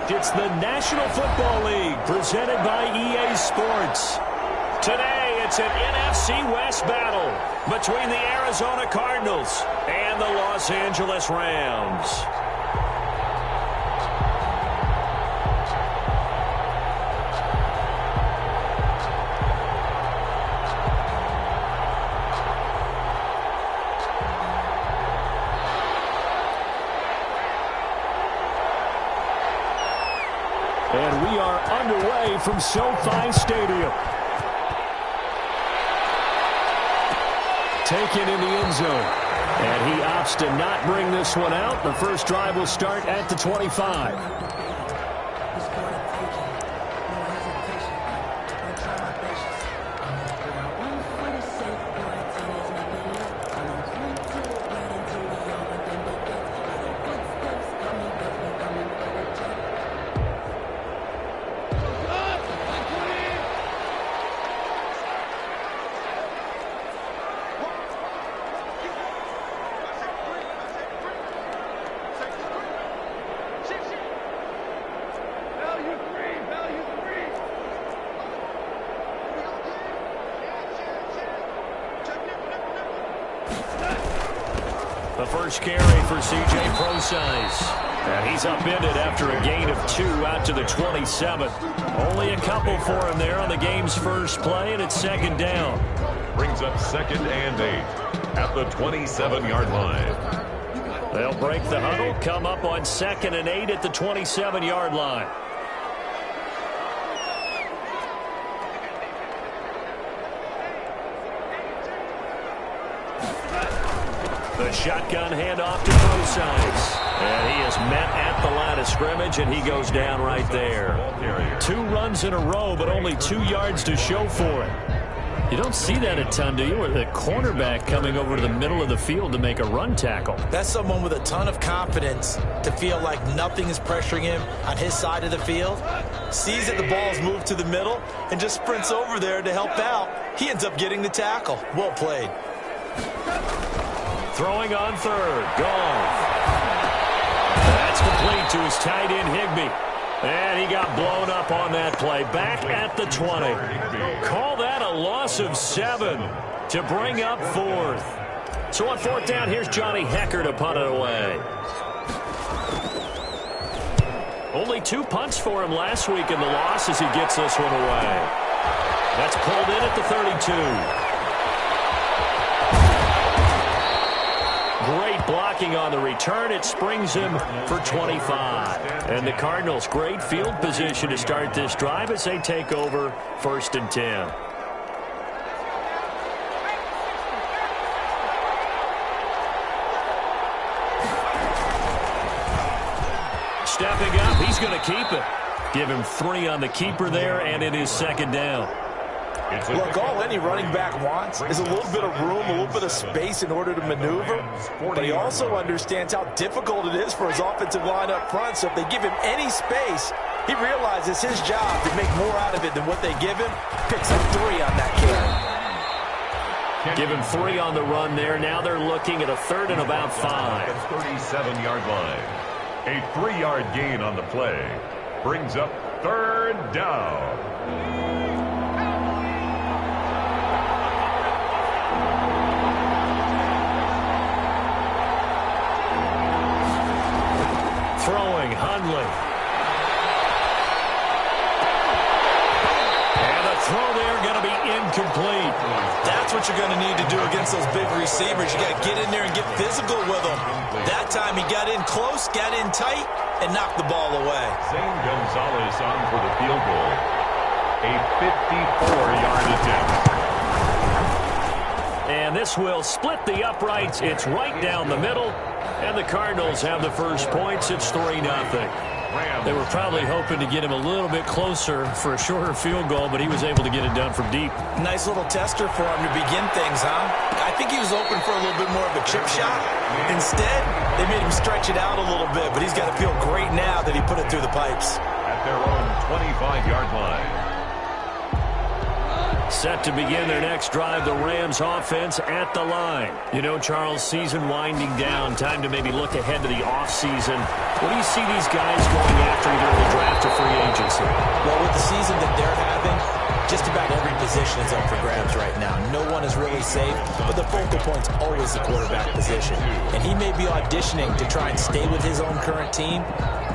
It's the National Football League presented by EA Sports. Today, it's an NFC West battle between the Arizona Cardinals and the Los Angeles Rams. And we are underway from SoFi Stadium. Taken in the end zone. And he opts to not bring this one out. The first drive will start at the 25. The first carry for C.J. Procise. And he's upended after a gain of 2 out to the 27. Only a couple for him there on the game's first play, and it's second down. Brings up 2nd and 8 at the 27-yard line. They'll break the huddle, come up on 2nd and 8 at the 27-yard line. The shotgun handoff to Procise. And he is met at the line of scrimmage, and he goes down right there. 2 runs in a row, but only 2 yards to show for it. You don't see that a ton, do you? Or the cornerback coming over to the middle of the field to make a run tackle. That's someone with a ton of confidence to feel like nothing is pressuring him on his side of the field. Sees that the ball's moved to the middle and just sprints over there to help out. He ends up getting the tackle. Well played. Throwing on 3rd. Gone. That's complete to his tight end, Higbee. And he got blown up on that play. Back at the 20. Call that a loss of 7 to bring up 4th. So on 4th down, here's Johnny Hekker to punt it away. Only 2 punts for him last week in the loss as he gets this one away. That's pulled in at the 32. Great blocking on the return. It springs him for 25. And the Cardinals, great field position to start this drive as they take over 1st and 10. Stepping up, he's going to keep it. Give him 3 on the keeper there, and it is 2nd down. Look, all any running back wants is a little bit of room, a little bit of space in order to maneuver. But he also understands how difficult it is for his offensive line up front. So if they give him any space, he realizes his job to make more out of it than what they give him. Picks up 3 on that carry. Give him 3 on the run there. Now they're looking at a 3rd and about 5. 37-yard line. A 3-yard gain on the play. Brings up 3rd down. Throwing, Hundley. And the throw there going to be incomplete. That's what you're going to need to do against those big receivers. You got to get in there and get physical with them. That time he got in close, got in tight, and knocked the ball away. Zane Gonzalez on for the field goal. A 54-yard attempt. And this will split the uprights. It's right down the middle. And the Cardinals have the first points. It's 3-0. They were probably hoping to get him a little bit closer for a shorter field goal, but he was able to get it done from deep. Nice little tester for him to begin things, huh? I think he was open for a little bit more of a chip shot. Instead, they made him stretch it out a little bit, but he's got to feel great now that he put it through the pipes. At their own 25-yard line. Set to begin their next drive, the Rams offense at the line. You know, Charles, season winding down, time to maybe look ahead to the offseason. What do you see these guys going after either in the draft or free agency? Well, with the season that they're having, just about every position is up for grabs right now. No one is really safe, but the focal point's always the quarterback position. And he may be auditioning to try and stay with his own current team.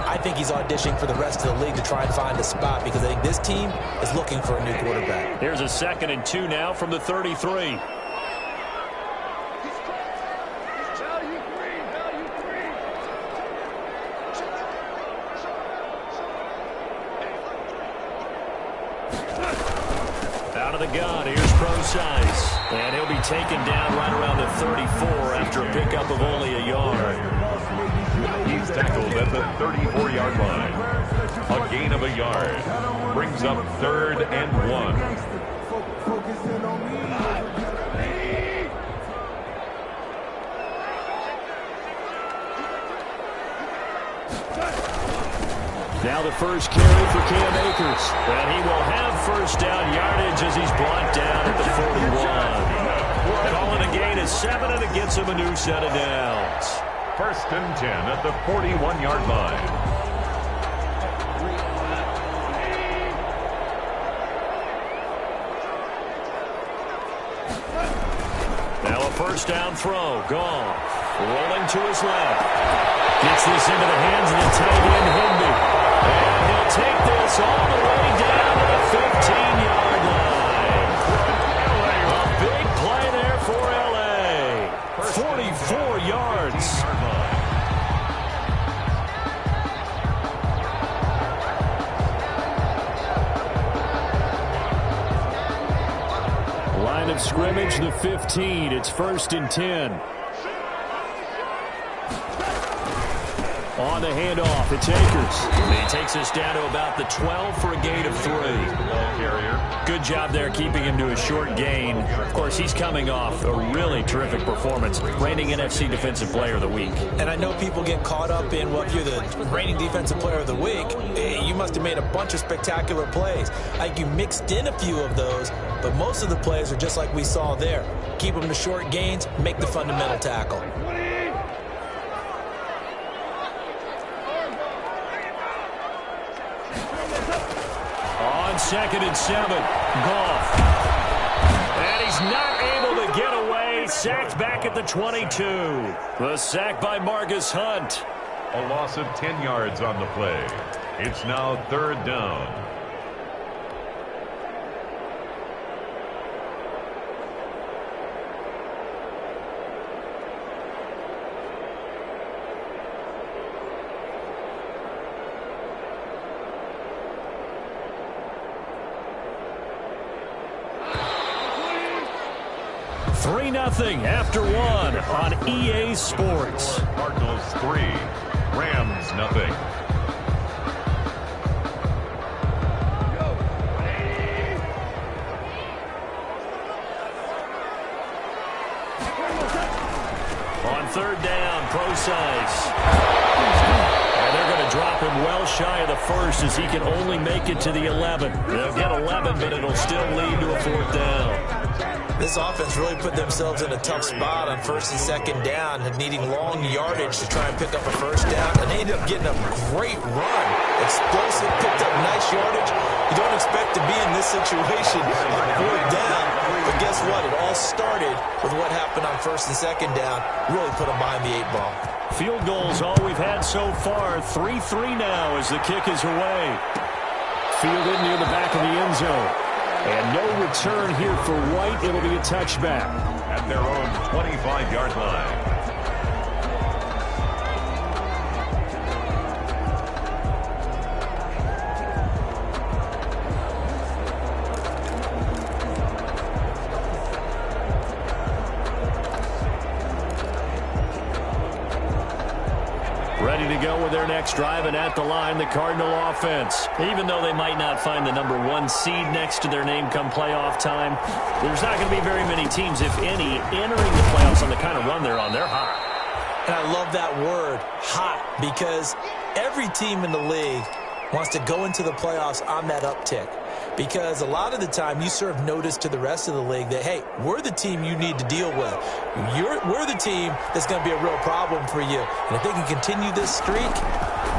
I think he's auditioning for the rest of the league to try and find a spot because I think this team is looking for a new quarterback. Here's a 2nd and 2 now from the 33. Out of the gun, here's Pro-Size. And he'll be taken down right around the 34 after a pickup of only a yard. He's tackled at the 34-yard line. A gain of a yard. Brings up 3rd and 1. Now the first carry for Cam Akers. And he will have first down yardage as he's brought down at the 41. Calling a gain of 7, and it gets him a new set of downs. 1st and 10 at the 41-yard line. Now a first down throw. Goff rolling to his left. Gets this into the hands of the tight end, Higby. And he'll take this all the way down to the 15-yard line. A big play there for L.A. 44 yards. Line of scrimmage, the 15. It's 1st and 10. On the handoff, it's Akers. And he takes us down to about the 12 for a gain of 3. Good job there keeping him to a short gain. Of course, he's coming off a really terrific performance, reigning NFC Defensive Player of the Week. And I know people get caught up in, well, if you're the reigning Defensive Player of the Week, you must have made a bunch of spectacular plays. I think you mixed in a few of those, but most of the plays are just like we saw there. Keep them to short gains, make the fundamental tackle. On 2nd and 7, Goff. And he's not able to get away. Sacked back at the 22. The sack by Marcus Hunt. A loss of 10 yards on the play. It's now 3rd down. Three 3-0 after 1 on EA Sports. Cardinals 3, Rams 0. On 3rd down, Pro-Size. And they're going to drop him well shy of the 1st as he can only make it to the 11. They'll get 11, but it'll still lead to a 4th down. This offense really put themselves in a tough spot on 1st and 2nd down, needing long yardage to try and pick up a 1st down, and they ended up getting a great run. Explosive, picked up nice yardage. You don't expect to be in this situation on 4th down, but guess what? It all started with what happened on 1st and 2nd down. Really put them behind the 8 ball. Field goals all we've had so far. 3-3 now as the kick is away. Fielded near the back of the end zone. And no return here for White. It'll be a touchback. At their own 25-yard line. Ready to go with their next drive, and at the line, the Cardinal offense. Even though they might not find the number 1 seed next to their name come playoff time, there's not going to be very many teams, if any, entering the playoffs on the kind of run they're on. They're hot. And I love that word, hot, because every team in the league wants to go into the playoffs on that uptick. because a lot of the time you serve notice to the rest of the league that, hey, we're the team you need to deal with. We're the team that's going to be a real problem for you. And if they can continue this streak,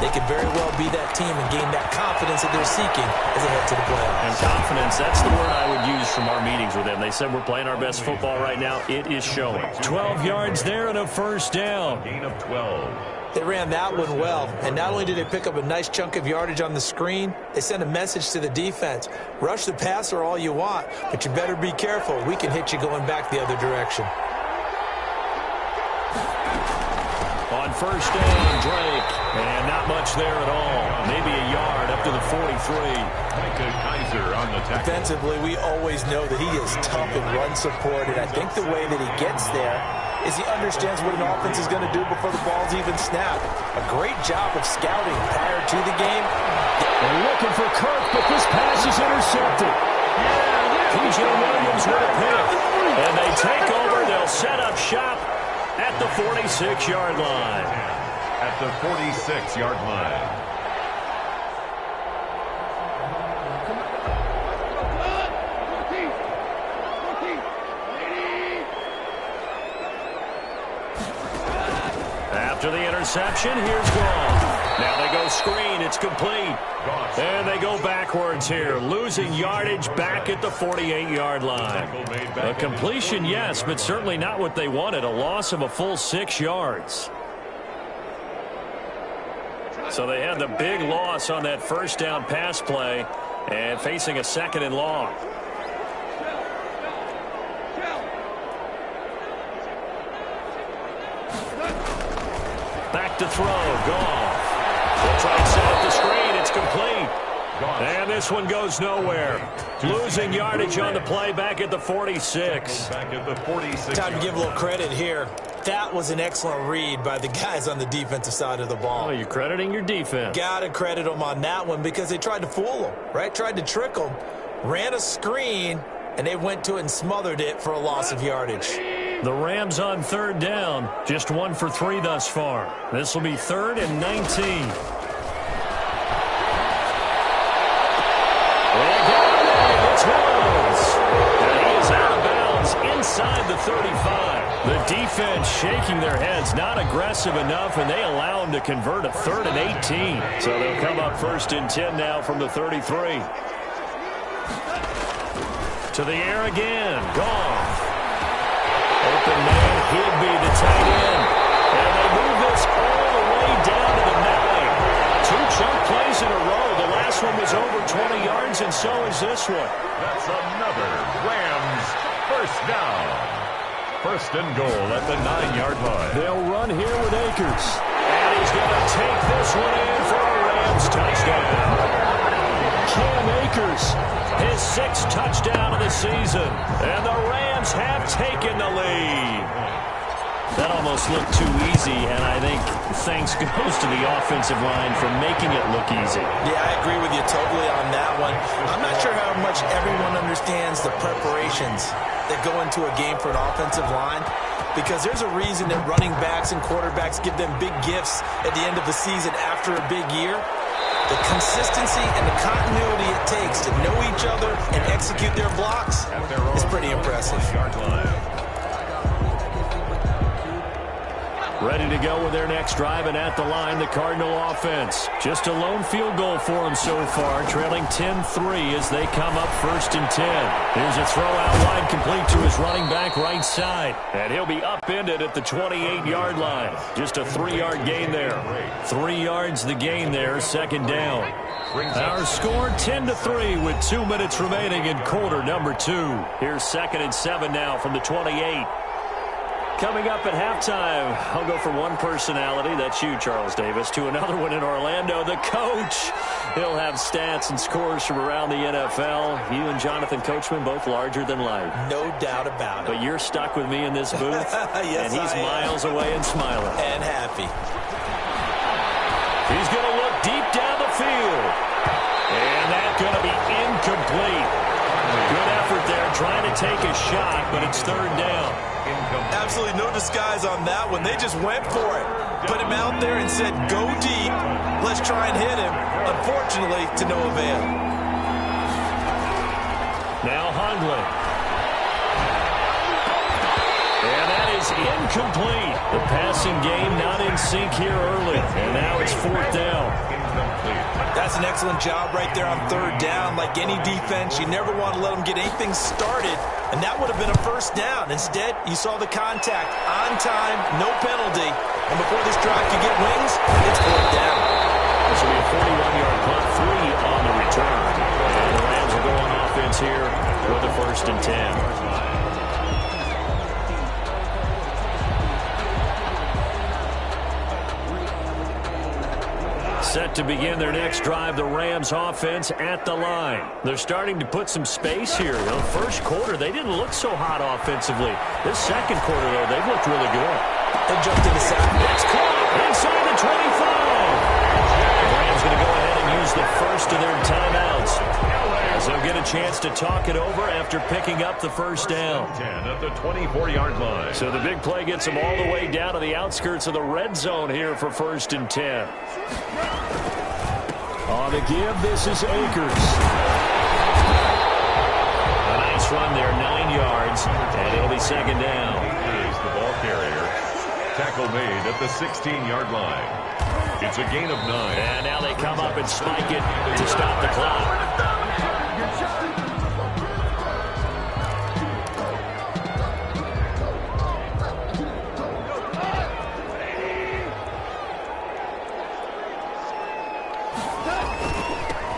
they could very well be that team and gain that confidence that they're seeking as they head to the playoffs. And confidence, that's the word I would use from our meetings with them. They said we're playing our best football right now. It is showing. 12 yards there and a first down. Gain of 12. They ran that one well, and not only did they pick up a nice chunk of yardage on the screen, they sent a message to the defense. Rush the passer all you want, but you better be careful. We can hit you going back the other direction. On first down, Drake. And not much there at all. Maybe a yard up to the 43. Micah Kaiser on the tackle. Defensively, we always know that he is tough and run support, and I think the way that he gets there is he understands what an offense is going to do before the ball's even snapped. A great job of scouting prior to the game. They're looking for Kirk, but this pass is intercepted. P.J. Williams with a pick. And they take over. They'll set up shop at the 46-yard line. At the 46-yard line. After the interception, here's Gone. Now they go screen. It's complete. And they go backwards here, losing yardage back at the 48-yard line. A completion, yes, but certainly not what they wanted. A loss of a full 6 yards. So they had the big loss on that first down pass play and facing a second and long. Back to throw. Goff. They'll try and set up the screen. It's complete. And this one goes nowhere. Losing yardage on the play back at the 46. Back at the 46. Time to give a little credit here. That was an excellent read by the guys on the defensive side of the ball. Oh, you're crediting your defense. Got to credit them on that one because they tried to fool them, right? Tried to trick them. Ran a screen, and they went to it and smothered it for a loss of yardage. The Rams on third down. Just 1 for 3 thus far. This will be 3rd and 19. It's Williams. And he is out of bounds inside the 35. The defense shaking their heads, not aggressive enough, and they allow him to convert a 3rd and 18. So they'll come up 1st and 10 now from the 33. To the air again. Goff. Open man, Higby, the tight end. And they move this all the way down to the 9. 2 chunk plays in a row. The last one was over 20 yards, and so is this one. That's another Rams first down. 1st and goal at the 9-yard line. They'll run here with Akers. And he's going to take this one in for a Rams touchdown. Cam Akers, his 6th touchdown of the season. And the Rams have taken the lead. That almost looked too easy, and I think thanks goes to the offensive line for making it look easy. Yeah, I agree with you totally on that one. I'm not sure how much everyone understands the preparations that go into a game for an offensive line, because there's a reason that running backs and quarterbacks give them big gifts at the end of the season after a big year. The consistency and the continuity it takes to know each other and execute their blocks is pretty impressive. Ready to go with their next drive, and at the line, the Cardinal offense. Just a lone field goal for them so far, trailing 10-3 as they come up 1st and 10. Here's a throw out wide, complete to his running back right side. And he'll be upended at the 28-yard line. Just a 3-yard gain there. 3 yards the gain there, 2nd down. Our score 10-3 with 2 minutes remaining in quarter number 2. Here's 2nd and 7 now from the 28. Coming up at halftime, I'll go from one personality, that's you, Charles Davis, to another one in Orlando, the coach. He'll have stats and scores from around the NFL. You and Jonathan Coachman, both larger than life. No doubt about it. But you're stuck with me in this booth, yes, and he's miles away and smiling. And happy. He's going to look deep down the field. And that's going to be incomplete. Good effort there, trying to take a shot, but it's 3rd down. Absolutely no disguise on that one. They just went for it. Put him out there and said, go deep. Let's try and hit him. Unfortunately, to no avail. Now Hundley. And that is incomplete. The passing game not in sync here early. And now it's 4th down. That's an excellent job right there on 3rd down. Like any defense, you never want to let them get anything started, and that would have been a 1st down. Instead, you saw the contact on time, no penalty, and before this drive could get wings, it's 4th down. This will be a 41-yard punt, 3 on the return. And the Rams will go on offense here with a 1st and 10. Set to begin their next drive, the Rams offense at the line. They're starting to put some space here. In the first quarter, they didn't look so hot offensively. This second quarter, though, they've looked really good. They jumped in the sack. It's caught inside the 25. The Rams going to go ahead and use the first of their timeouts, as they'll get a chance to talk it over after picking up the 1st down. 10 at the 24-yard line. So the big play gets them all the way down to the outskirts of the red zone here for 1st and 10. On the give, this is Akers. A nice run there, 9 yards, and it'll be 2nd down. Here's the ball carrier. Tackle made at the 16-yard line. It's a gain of 9. And now they come up and spike it to stop the clock.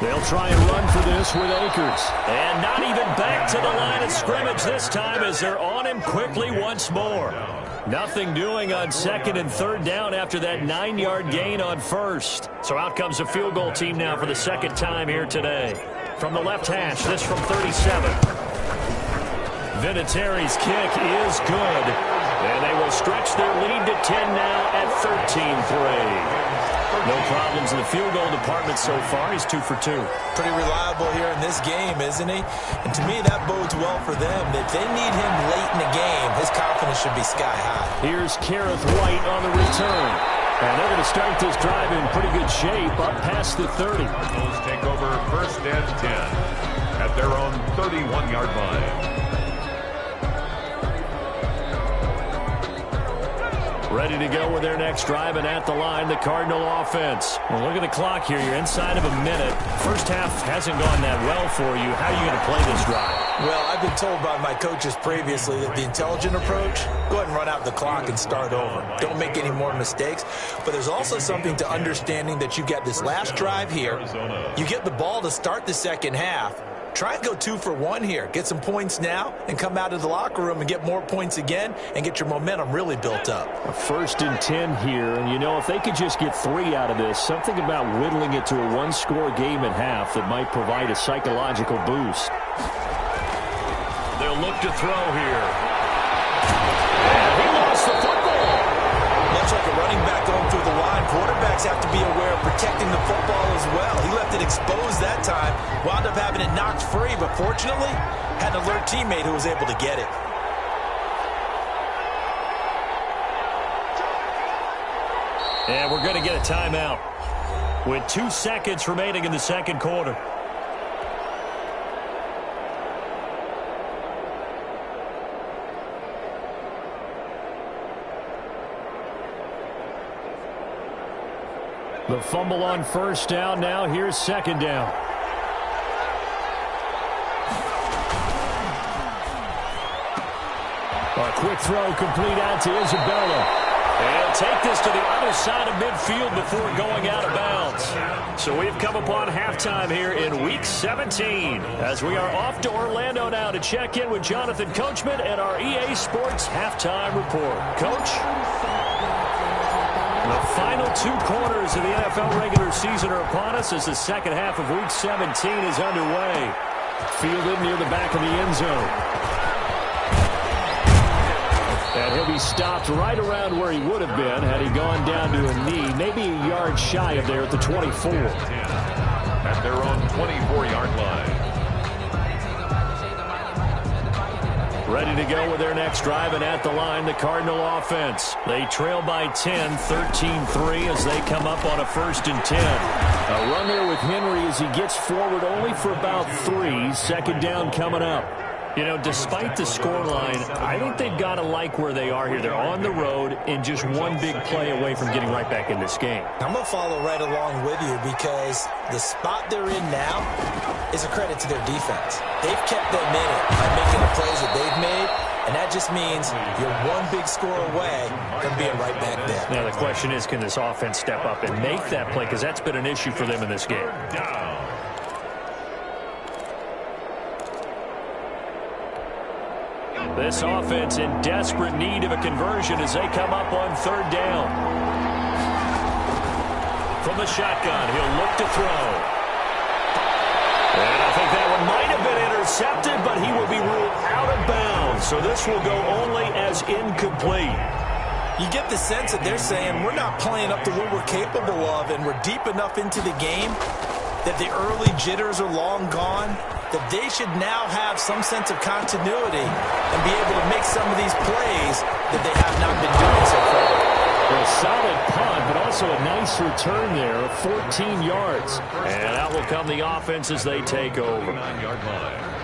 They'll try and run for this with Akers. And not even back to the line of scrimmage this time as they're on him quickly once more. Nothing doing on 2nd and 3rd down after that 9-yard gain on 1st. So out comes a field goal team now for the 2nd time here today. From the left hash, this from 37. Vinatieri's kick is good. And they will stretch their lead to 10 now at 13-3. No problems in the field goal department so far. He's 2 for 2. Pretty reliable here in this game, isn't he? And to me, that bodes well for them. If they need him late in the game, his confidence should be sky high. Here's Kareth White on the return. And they're going to start this drive in pretty good shape up past the 30. Cardinals take over 1st and 10 at their own 31-yard line. Ready to go with their next drive, and at the line, the Cardinal offense. Well, look at the clock here. You're inside of a minute. First half hasn't gone that well for you. How are you going to play this drive? Well, I've been told by my coaches previously that the intelligent approach, go ahead and run out the clock and start over. Don't make any more mistakes. But there's also something to understanding that you get this last drive here. You get the ball to start the second half. Try and go 2 for 1 here. Get some points now and come out of the locker room and get more points again and get your momentum really built up. A 1st and 10 here. And, you know, if they could just get 3 out of this, something about whittling it to a 1-score game at half that might provide a psychological boost. They'll look to throw here. And he lost the football. Much like a running back going through the line, quarterbacks have to be aware of protecting the football as well. He left it exposed that time, wound up having it knocked free, but fortunately, had an alert teammate who was able to get it. And we're going to get a timeout with 2 seconds remaining in the second quarter. The fumble on 1st down. Now here's 2nd down. A quick throw complete out to Isabella. And he'll take this to the other side of midfield before going out of bounds. So we've come upon halftime here in Week 17 as we are off to Orlando now to check in with Jonathan Coachman and our EA Sports Halftime Report. Coach? The final 2 quarters of the NFL regular season are upon us as the second half of Week 17 is underway. Fielded near the back of the end zone. And he'll be stopped right around where he would have been had he gone down to a knee, maybe a yard shy of there at the 24. At their own 24-yard line. Ready to go with their next drive, and at the line, the Cardinal offense. They trail by 10, 13-3 as they come up on a 1st and 10. A run there with Henry as he gets forward only for about 3. 2nd down coming up. You know, despite the scoreline, I think they've got to like where they are here. They're on the road and just one big play away from getting right back in this game. I'm going to follow right along with you because the spot they're in now is a credit to their defense. They've kept them in it by making the plays that they've made, and that just means you're one big score away from being right back there. Now, the question is, can this offense step up and make that play? Because that's been an issue for them in this game. This offense in desperate need of a conversion as they come up on 3rd down. From the shotgun, he'll look to throw. And I think that one might have been intercepted, but he will be ruled out of bounds. So this will go only as incomplete. You get the sense that they're saying we're not playing up to what we're capable of, and we're deep enough into the game that the early jitters are long gone, that they should now have some sense of continuity and be able to make some of these plays that they have not been doing so far. A solid punt, but also a nice return there of 14 yards. And out will come the offense as they take over. 9-yard line.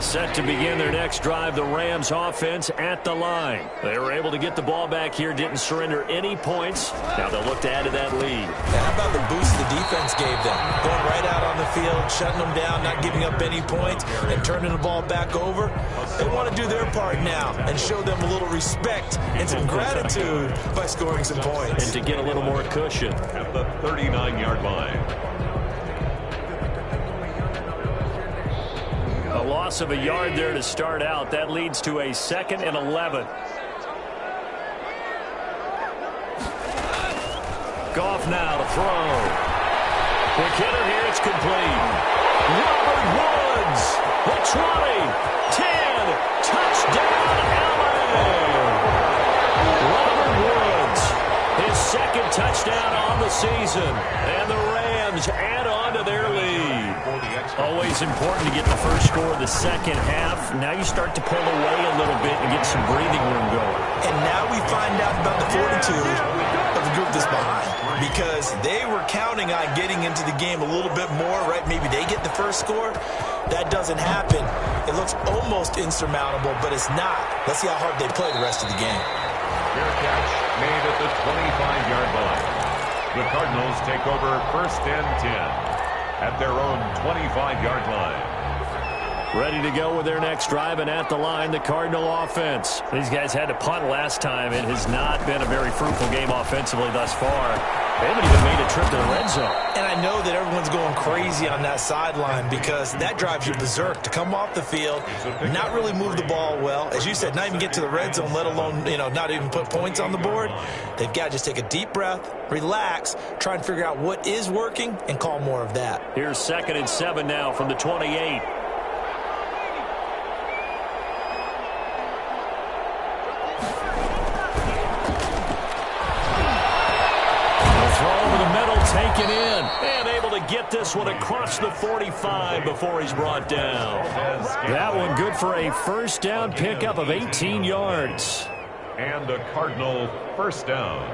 Set to begin their next drive, the Rams offense at the line. They were able to get the ball back here, didn't surrender any points. Now they'll look to add to that lead. And how about the boost the defense gave them? Going right out on the field, shutting them down, not giving up any points, and turning the ball back over. They want to do their part now and show them a little respect and some gratitude by scoring some points. And to get a little more cushion. At the 39-yard line. A loss of a yard there to start out. That leads to a 2nd and 11. Goff now to throw. Quick hitter here. It's complete. Robert Woods. The 20. 10. Touchdown, Allen. Robert Woods. His 2nd touchdown on the season. And the Rams add on to their lead. Always important to get the first score of the 2nd half. Now you start to pull away a little bit and get some breathing room going. And now we find out about the fortitude of the group that's behind, because they were counting on getting into the game a little bit more, right? Maybe they get the first score. That doesn't happen. It looks almost insurmountable, but it's not. Let's see how hard they play the rest of the game. Fair catch made at the 25-yard line. The Cardinals take over 1st and 10. At their own 25-yard line. Ready to go with their next drive, and at the line, the Cardinal offense. These guys had to punt last time. It has not been a very fruitful game offensively thus far. They haven't even made a trip to the red zone. And I know that everyone's going crazy on that sideline because that drives you berserk to come off the field, not really move the ball well. As you said, not even get to the red zone, let alone, not even put points on the board. They've got to just take a deep breath, relax, try and figure out what is working, and call more of that. Here's 2nd and 7 now from the 28. Taken in and able to get this one across the 45 before he's brought down. That one good for a 1st down pickup of 18 yards. And a Cardinal 1st down.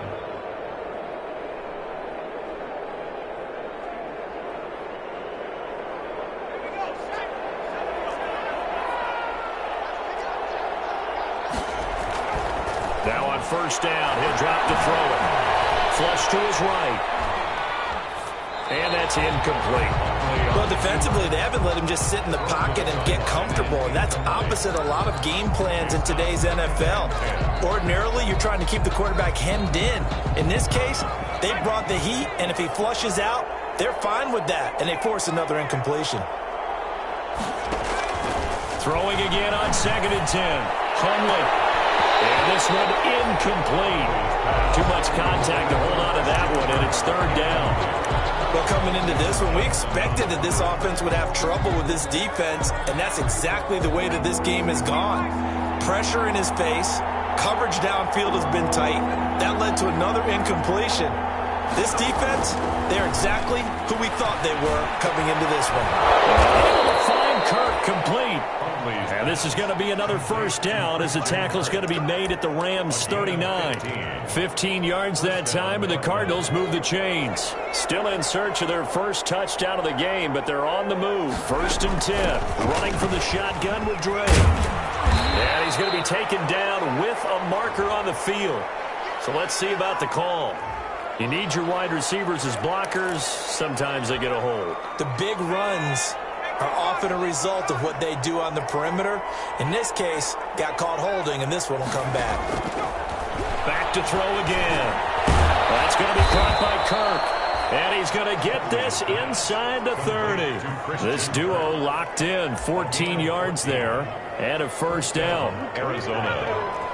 Now on 1st down, he'll drop to throw it. Flush to his right. And that's incomplete. Well, defensively, they haven't let him just sit in the pocket and get comfortable, and that's opposite a lot of game plans in today's NFL. Ordinarily, you're trying to keep the quarterback hemmed in. In this case, they brought the heat, and if he flushes out, they're fine with that, and they force another incompletion. Throwing again on 2nd and 10. Hundley. And this one incomplete. Too much contact to hold on to that one, and it's 3rd down. Well, coming into this one, we expected that this offense would have trouble with this defense, and that's exactly the way that this game has gone. Pressure in his face, coverage downfield has been tight. That led to another incompletion. This defense, they're exactly who we thought they were coming into this one. Kirk, complete. And this is going to be another first down as the tackle is going to be made at the Rams' 39. 15 yards that time, and the Cardinals move the chains. Still in search of their first touchdown of the game, but they're on the move. 1st and 10. Running from the shotgun with Dre. And he's going to be taken down with a marker on the field. So let's see about the call. You need your wide receivers as blockers. Sometimes they get a hold. The big runs are often a result of what they do on the perimeter. In this case, got caught holding, and this one will come back. Back to throw again. That's going to be caught by Kirk. And he's going to get this inside the 30. This duo locked in. 14 yards there and a first down. Arizona.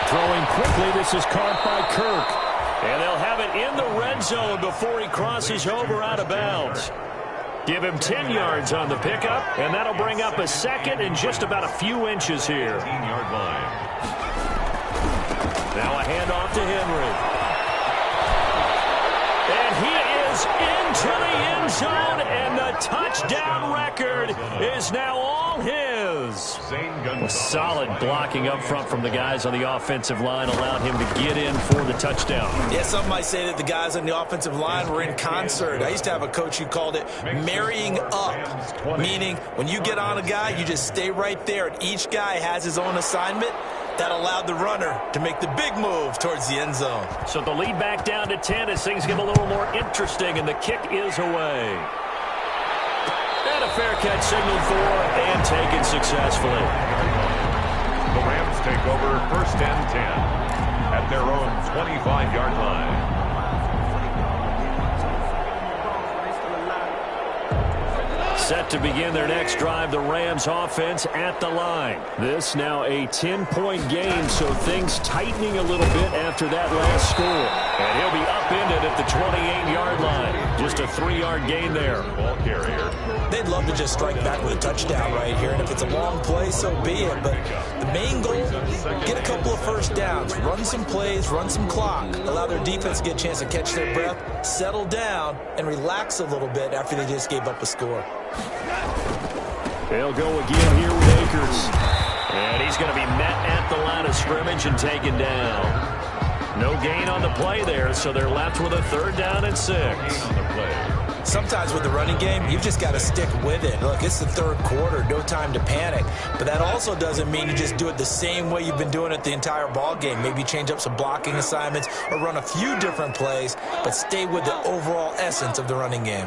Throwing quickly, this is caught by Kirk. And they'll have it in the red zone before he crosses over out of bounds. Give him 10 yards on the pickup, and that'll bring up a second and just about a few inches here. 15-yard line. Now a handoff to Henry. And he is into the end zone, and the touchdown record is now all his. Solid blocking up front from the guys on the offensive line allowed him to get in for the touchdown. Yeah, some might say that the guys on the offensive line were in concert. I used to have a coach who called it marrying up, meaning when you get on a guy, you just stay right there, and each guy has his own assignment. That allowed the runner to make the big move towards the end zone. So the lead back down to 10 as things get a little more interesting, and the kick is away. And a fair catch signaled for and taken successfully. The Rams take over 1st and 10 at their own 25-yard line. Set to begin their next drive, the Rams offense at the line. This now a 10-point game, so things tightening a little bit after that last score. And he'll be upended at the 28-yard line. Just a 3-yard gain there. Ball carrier. They'd love to just strike back with a touchdown right here, and if it's a long play, so be it. But the main goal, get a couple of first downs, run some plays, run some clock, allow their defense to get a chance to catch their breath, settle down, and relax a little bit after they just gave up a score. They'll go again here with Akers. And he's going to be met at the line of scrimmage and taken down. No gain on the play there, so they're left with a 3rd down and 6. Sometimes with the running game, you've just got to stick with it. Look, it's the 3rd quarter, no time to panic. But that also doesn't mean you just do it the same way you've been doing it the entire ball game. Maybe change up some blocking assignments or run a few different plays, but stay with the overall essence of the running game.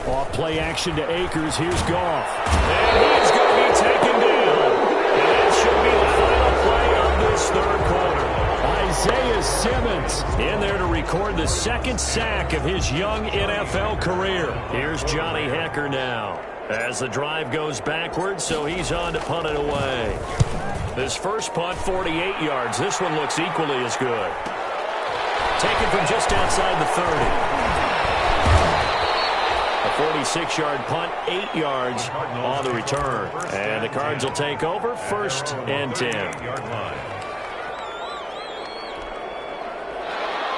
Off play action to Akers. Here's Goff. And he's going to be taken down. And that should be the final play of this 3rd quarter. Isaiah Simmons in there to record the 2nd sack of his young NFL career. Here's Johnny Hekker now as the drive goes backwards, so he's on to punt it away. This first punt, 48 yards. This one looks equally as good. Taken from just outside the 30. A 46-yard punt, 8 yards on the return. And the Cards will take over 1st and 10.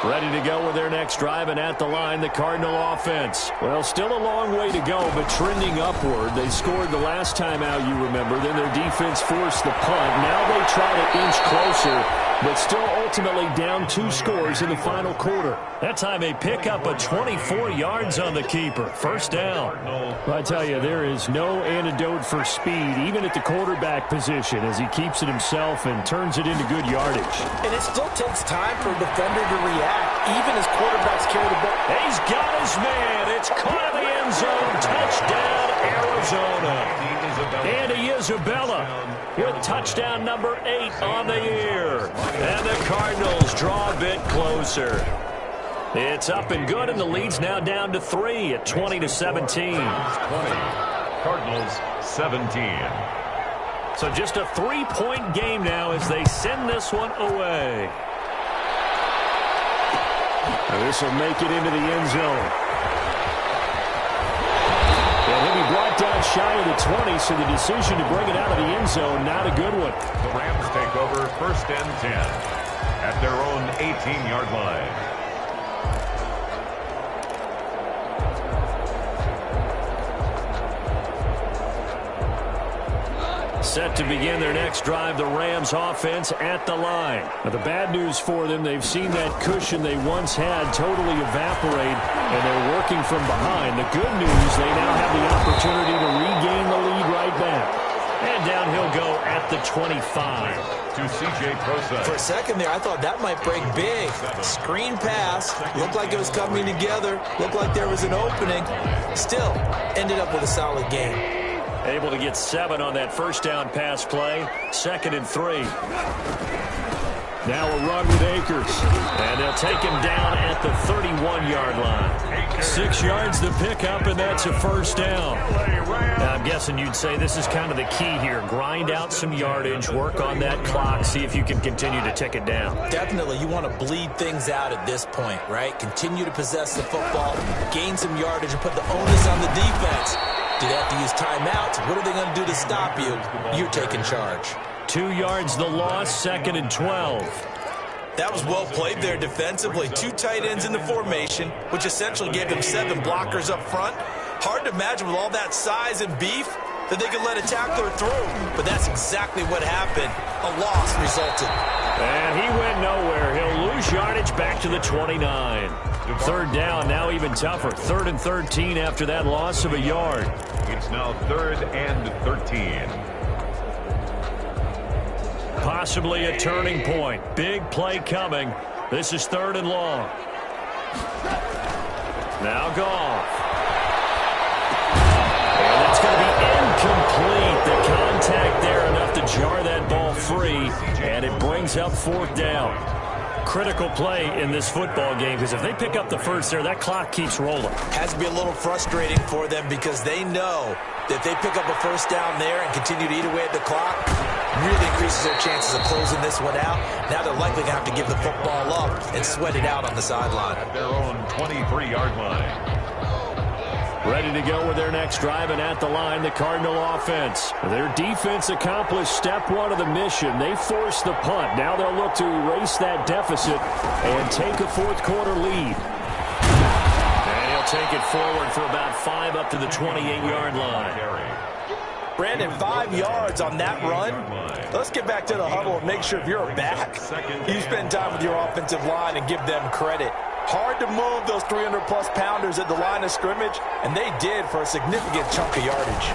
Ready to go with their next drive, and at the line, the Cardinal offense. Well, still a long way to go, but trending upward. They scored the last time out, you remember. Then their defense forced the punt. Now they try to inch closer, but still ultimately down 2 scores in the final quarter. That time they pick up a 24 yards on the keeper. First down. I tell you, there is no antidote for speed, even at the quarterback position, as he keeps it himself and turns it into good yardage. And it still takes time for a defender to react, even as quarterbacks carry the ball. He's got his man. It's caught in the end zone. Touchdown, Arizona. Andy Isabella with touchdown number 8 on the year. And the Cardinals draw a bit closer. It's up and good, and the lead's now down to 3 at 20-17. 20. Cardinals 17. So just a 3-point game now as they send this one away. This will make it into the end zone. And he'll be brought down shy of the 20, so the decision to bring it out of the end zone, not a good one. The Rams take over 1st and 10 at their own 18-yard line. Set to begin their next drive, the Rams offense at the line. Now, the bad news for them, they've seen that cushion they once had totally evaporate, and they're working from behind. The good news, they now have the opportunity to regain the lead right back. And down he'll go at the 25. To C.J. Prosa. For a second there, I thought that might break big. Screen pass. Looked like it was coming together. Looked like there was an opening. Still, ended up with a solid game. Able to get 7 on that first down pass play. 2nd and 3. Now a run with Akers. And they'll take him down at the 31-yard line. 6 yards to pick up, and that's a first down. Now, I'm guessing you'd say this is kind of the key here. Grind out some yardage, work on that clock, see if you can continue to tick it down. Definitely, you want to bleed things out at this point, right? Continue to possess the football, gain some yardage, and put the onus on the defense. Do they have to use timeouts? What are they going to do to stop you? You're taking charge. 2 yards the loss, 2nd and 12. That was well played there defensively. 2 tight ends in the formation, which essentially gave them 7 blockers up front. Hard to imagine with all that size and beef that they could let a tackler through. But that's exactly what happened. A loss resulted. And he went nowhere. He'll lose yardage back to the 29. 3rd down, now even tougher. 3rd and 13 after that loss of a yard. It's now 3rd and 13. Possibly a turning point. Big play coming. This is 3rd and long. Now Goff. And it's going to be incomplete. The contact there enough to jar that ball free. And it brings up 4th down. Critical play in this football game, because if they pick up the first there, that clock keeps rolling. Has to be a little frustrating for them because they know that if they pick up a first down there and continue to eat away at the clock, really increases their chances of closing this one out. Now they're likely going to have to give the football up and sweat it out on the sideline. At their own 23-yard line. Ready to go with their next drive, and at the line, the Cardinal offense. Their defense accomplished step 1 of the mission. They forced the punt. Now they'll look to erase that deficit and take a 4th quarter lead. And he'll take it forward for about 5 up to the 28-yard line. Brandon, 5 yards on that run. Let's get back to the huddle and make sure if you're back, you spend time with your offensive line and give them credit. Hard to move those 300-plus pounders at the line of scrimmage, and they did for a significant chunk of yardage.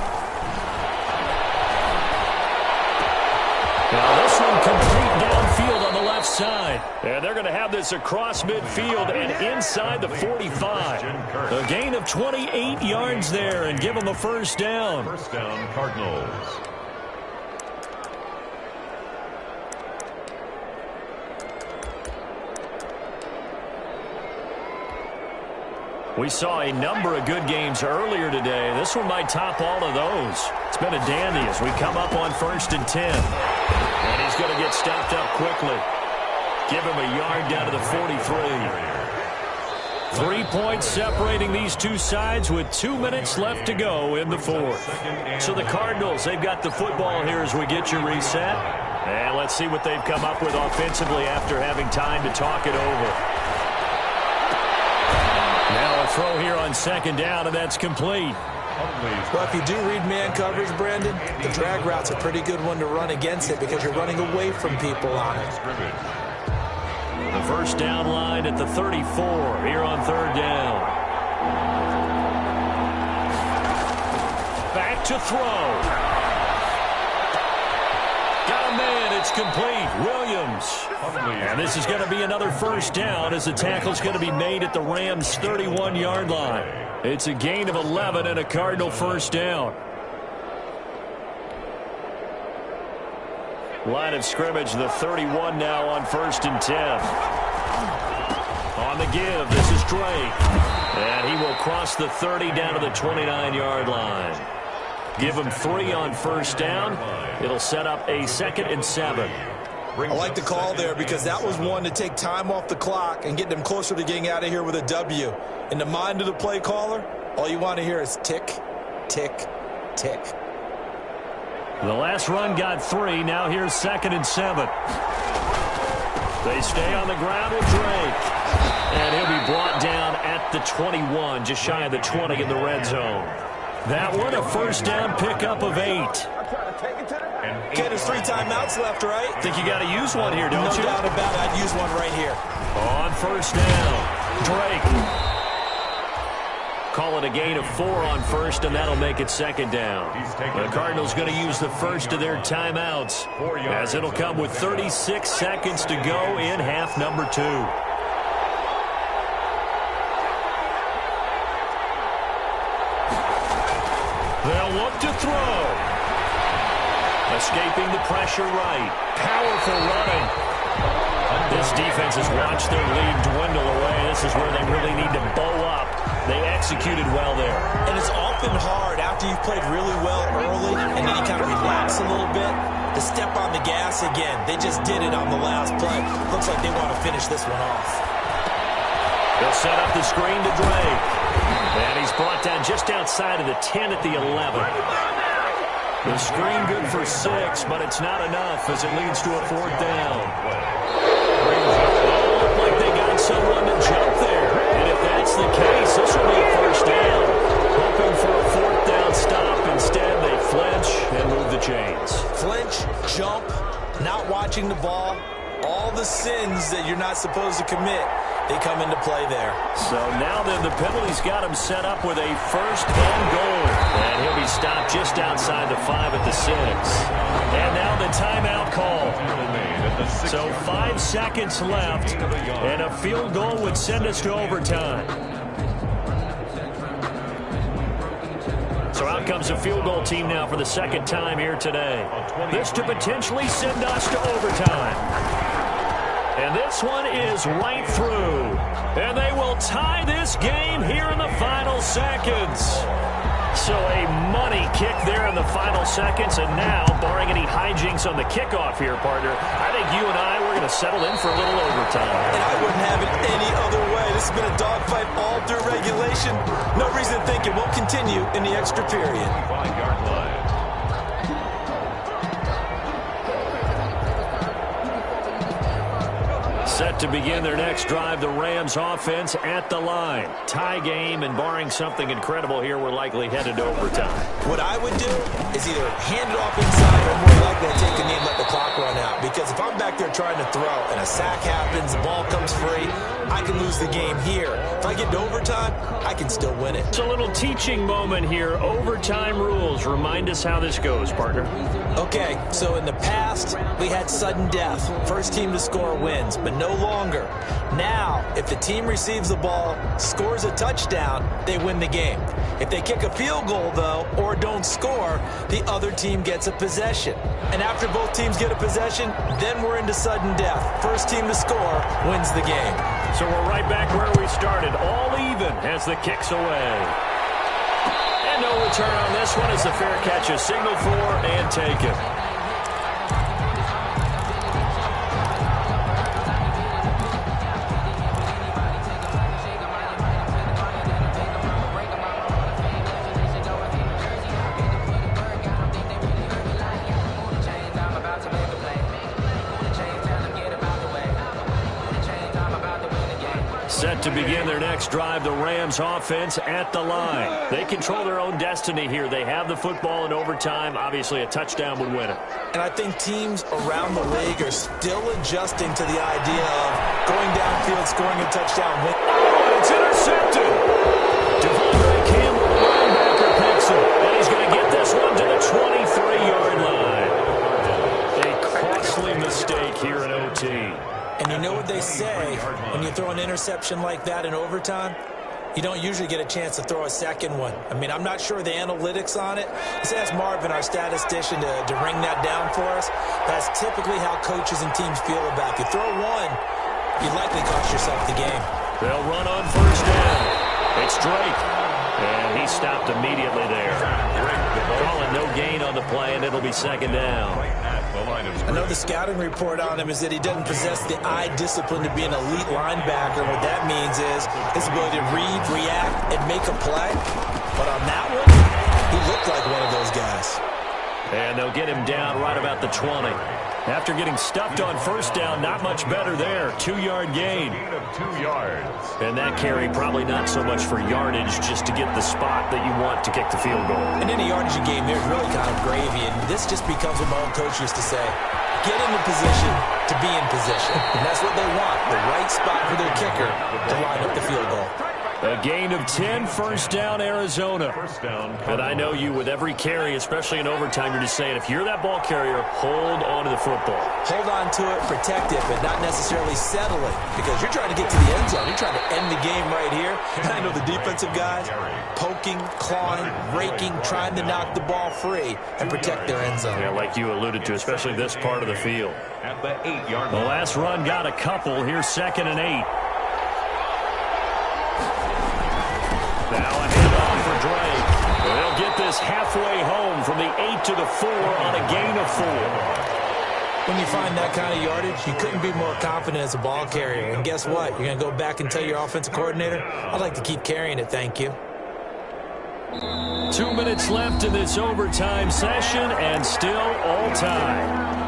Now this one complete downfield on the left side. And they're going to have this across midfield and inside the 45. A gain of 28 yards there and give them a first down. First down, Cardinals. We saw a number of good games earlier today. This one might top all of those. It's been a dandy as we come up on 1st and 10. And he's going to get stopped up quickly. Give him a yard down to the 43. 3 points separating these two sides with 2 minutes left to go in the 4th. So the Cardinals, they've got the football here as we get you reset. And let's see what they've come up with offensively after having time to talk it over. Now a throw here on 2nd down, and that's complete. Well, if you do read man coverage, Brandon, the drag route's a pretty good one to run against it because you're running away from people on it. The first down line at the 34 here on 3rd down. Back to throw. Got a man, it's complete. Williams. And this is going to be another first down as the tackle's going to be made at the Rams' 31-yard line. It's a gain of 11 and a Cardinal first down. Line of scrimmage, the 31 now on 1st and 10. On the give, this is Drake. And he will cross the 30 down to the 29-yard line. Give him 3 on first down. It'll set up a 2nd and 7. I like the call there because that was one to take time off the clock and get them closer to getting out of here with a W. In the mind of the play caller, all you want to hear is tick, tick, tick. The last run got 3. Now here's 2nd and 7. They stay on the ground with Drake. And he'll be brought down at the 21, just shy of the 20 in the red zone. That one, a first down pickup of 8. Ken, there's 3 timeouts left, right? Think you got to use one here, don't you? No doubt about it. I'd use one right here. On first down, Drake. Call it a gain of 4 on first, and that'll make it 2nd down. The Cardinals going to use the first of their timeouts, as it'll come with 36 seconds to go in half number 2. They'll look to throw. Escaping the pressure right. Powerful running. This defense has watched their lead dwindle away. This is where they really need to bow up. They executed well there. And it's often hard after you've played really well early and then you kind of relax a little bit to step on the gas again. They just did it on the last play. Looks like they want to finish this one off. They'll set up the screen to Drake. And he's brought down just outside of the 10 at the 11. The screen good for 6, but it's not enough as it leads to a 4th down. Looked like they got someone to jump there. And if that's the case, this will be a first down. Hoping for a 4th down stop. Instead, they flinch and move the chains. Flinch, jump, not watching the ball. All the sins that you're not supposed to commit, they come into play there. So now then, the penalty's got him set up with a 1st and goal. And he'll be stopped just outside the 5 at the 6. And now the timeout call. So 5 seconds left, and a field goal would send us to overtime. So out comes a field goal team now for the 2nd time here today. This to potentially send us to overtime. And this one is right through. And they will tie this game here in the final seconds. So a money kick there in the final seconds. And now, barring any hijinks on the kickoff here, partner, I think you and I, we're going to settle in for a little overtime. And I wouldn't have it any other way. This has been a dogfight all through regulation. No reason to think it won't continue in the extra period. 5-yard line. Set to begin their next drive, the Rams offense at the line. Tie game, and barring something incredible here, we're likely headed to overtime. What I would do is either hand it off inside or more likely to take a knee and let the clock run out. Because if I'm back there trying to throw and a sack happens, the ball comes free, I can lose the game here. If I get to overtime, I can still win it. It's a little teaching moment here. Overtime rules. Remind us how this goes, partner. Okay, so in the past, we had sudden death. First team to score wins, but no longer. Now, if the team receives the ball, scores a touchdown, they win the game. If they kick a field goal, though, or don't score, the other team gets a possession. And after both teams get a possession, then we're into sudden death. First team to score wins the game. So we're right back where we started, all even as the kick's away. And no return on this one as the fair catch is signaled for and taken. Set to begin their next drive, the Rams offense at the line. They control their own destiny here. They have the football in overtime. Obviously, a touchdown would win it. And I think teams around the league are still adjusting to the idea of going downfield, scoring a touchdown. Oh, it's intercepted. Devondre Campbell, the linebacker, picks him. And he's going to get this one to the 23-yard line. A costly mistake here in OT. And you know what they say, when you throw an interception like that in overtime, you don't usually get a chance to throw a second one. I mean, I'm not sure the analytics on it. Let's ask Marvin, our statistician, to ring that down for us. That's typically how coaches and teams feel about it. If you throw one, you likely cost yourself the game. They'll run on first down. It's Drake. And he stopped immediately there. Calling no gain on the play, and it'll be second down. I know the scouting report on him is that he doesn't possess the eye discipline to be an elite linebacker. What that means is his ability to read, react, and make a play. But on that one, he looked like one of those And they'll get him down right about the 20. After getting stuffed on first down, not much better there. 2-yard gain. Gain of 2 yards. And that carry probably not so much for yardage, just to get the spot that you want to kick the field goal. And any yardage you gain there is really kind of gravy. And this just becomes what my old coach used to say. Get into position to be in position. And that's what they want, the right spot for their kicker to line up the field goal. A gain of 10, first down, Arizona. First down. And I know you, with every carry, especially in overtime, you're just saying, if you're that ball carrier, hold on to the football. Hold on to it, protect it, but not necessarily settle it, because you're trying to get to the end zone. You're trying to end the game right here. And I know the defensive guys poking, clawing, raking, trying to knock the ball free and protect their end zone. Yeah, like you alluded to, especially this part of the field. At the 8-yard The line. last run got a couple. Here's 2nd and 8. Now a handoff for Drake. They'll get this halfway home from the 8 to the 4 on a gain of 4. When you find that kind of yardage, you couldn't be more confident as a ball carrier. And guess what? You're going to go back and tell your offensive coordinator, I'd like to keep carrying it, thank you. 2 minutes left in this overtime session, and still all time.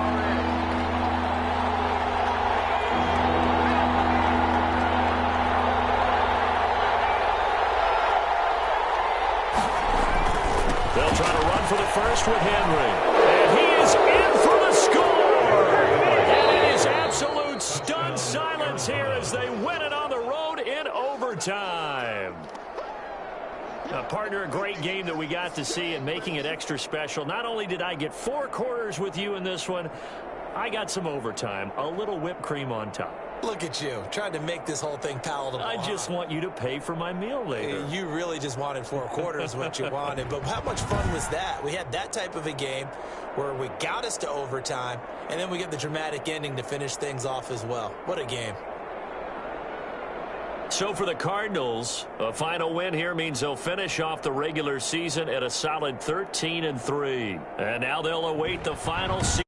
They'll try to run for the first with Henry. And he is in for the score. And it is absolute stunned silence here as they win it on the road in overtime. Partner, a great game that we got to see and making it extra special. Not only did I get 4 quarters with you in this one, I got some overtime, a little whipped cream on top. Look at you, trying to make this whole thing palatable. I just want you to pay for my meal later. You really just wanted 4 quarters, what you wanted. But how much fun was that? We had that type of a game where we got us to overtime, and then we get the dramatic ending to finish things off as well. What a game. So for the Cardinals, a final win here means they'll finish off the regular season at a solid 13-3. And now they'll await the final season.